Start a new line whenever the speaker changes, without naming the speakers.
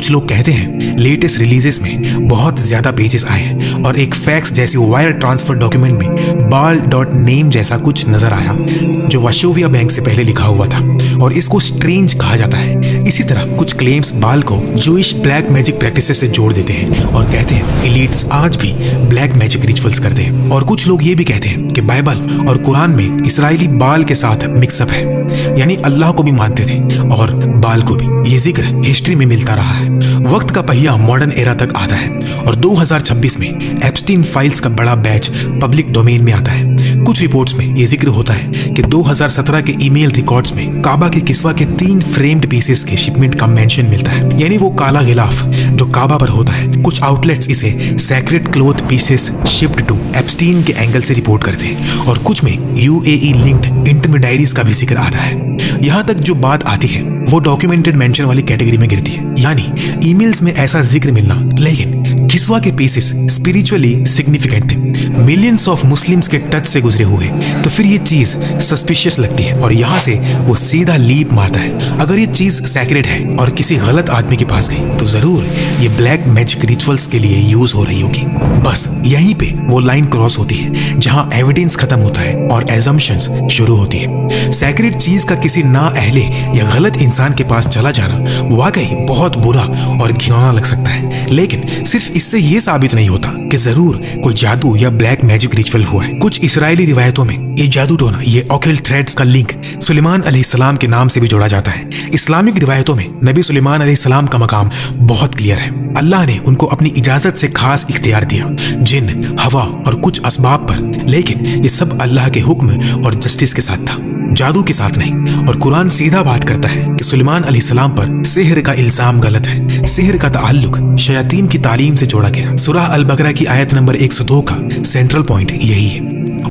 कुछ लोग कहते हैं लेटेस्ट रिलीजेस में बहुत ज्यादा पेजेस आए हैं और एक फैक्स जैसी वायर ट्रांसफर डॉक्यूमेंट में बाल.नेम जैसा कुछ नजर आया जो वाशोविया बैंक से पहले लिखा हुआ था और इसको स्ट्रेंज कहा जाता है। इसी तरह कुछ क्लेम्स बाल को जूइश ब्लैक मैजिक प्रैक्टिसेस से जोड़ देते हैं और कहते हैं एलीट्स आज भी ब्लैक मैजिक रिचुअल्स करते हैं। और कुछ लोग ये भी कहते हैं कि बाइबल और कुरान में इसराइली बाल के साथ मिक्सअप है, यानी अल्लाह को भी मानते थे और बाल को भी। ये जिक्र हिस्ट्री में मिलता रहा है। वक्त का पहिया मॉडर्न एरा तक आता है और 2026 में एप्स्टीन फाइल्स का बड़ा बैच पब्लिक डोमेन में आता है। कुछ रिपोर्ट्स में ये जिक्र होता है कि 2017 के ईमेल रिकॉर्ड्स में काबा के किस्वा के 3 फ्रेम्ड पीसेस के शिपमेंट का मेंशन मिलता है, यानी वो काला गिलाफ जो काबा पर होता है। कुछ आउटलेट्स इसे sacred cloth pieces shipped to Epstein के एंगल से रिपोर्ट करते हैं और कुछ में UAE लिंक्ड इंटरमीडियरीज का भी जिक्र आता है। यहाँ तक जो बात आती है वो डॉक्यूमेंटेड मेंशन वाली कैटेगरी में गिरती है, यानी ईमेल्स में ऐसा जिक्र मिलना। लेकिन किस्वा के पीसेस स्पिरिचुअली सिग्निफिकेंट थे, मिलियंस ऑफ मुस्लिम्स के टच से गुजरे हुए, तो फिर ये चीज सस्पिशियस लगती है और यहाँ से वो सीधा लीप मारता है। अगर ये चीज सैक्रेड है और किसी गलत आदमी के पास गई तो जरूर ये ब्लैक मैजिक रिचुअल्स के लिए यूज हो रही होगी। बस यहीं पे वो लाइन क्रॉस होती है जहाँ एविडेंस खत्म होता है और एजम्पशंस शुरू होती है। सैक्रेड चीज का किसी ना अहले या गलत इंसान के पास चला जाना वाकई बहुत बुरा और घिनौना लग सकता है, लेकिन सिर्फ इससे ये साबित नहीं होता कि जरूर कोई जादू या ब्लैक मैजिक रिचुअल हुआ है। कुछ इस्राएली रिवायतों में ये जादू टोना, ये ऑकल्ट थ्रेड्स का लिंक सुलेमान अलैहिस्सलाम के नाम से भी जोड़ा जाता है। इस्लामिक रिवायतों में नबी सुलेमान अलैहिस्सलाम का मकाम बहुत क्लियर है। अल्लाह ने उनको अपनी इजाजत से खास इख्तियार दिया जिन, हवा और कुछ असबाब पर, लेकिन ये सब अल्लाह के हुक्म और जस्टिस के साथ था, जादू के साथ नहीं। और कुरान सीधा बात करता है कि सुलेमान अलैहिस्सलाम पर सिहर का इल्जाम गलत है। सिहर का ताल्लुक शयातीन की तालीम से जोड़ा गया। सूरह अल बकरा की आयत नंबर 102 का सेंट्रल पॉइंट यही है।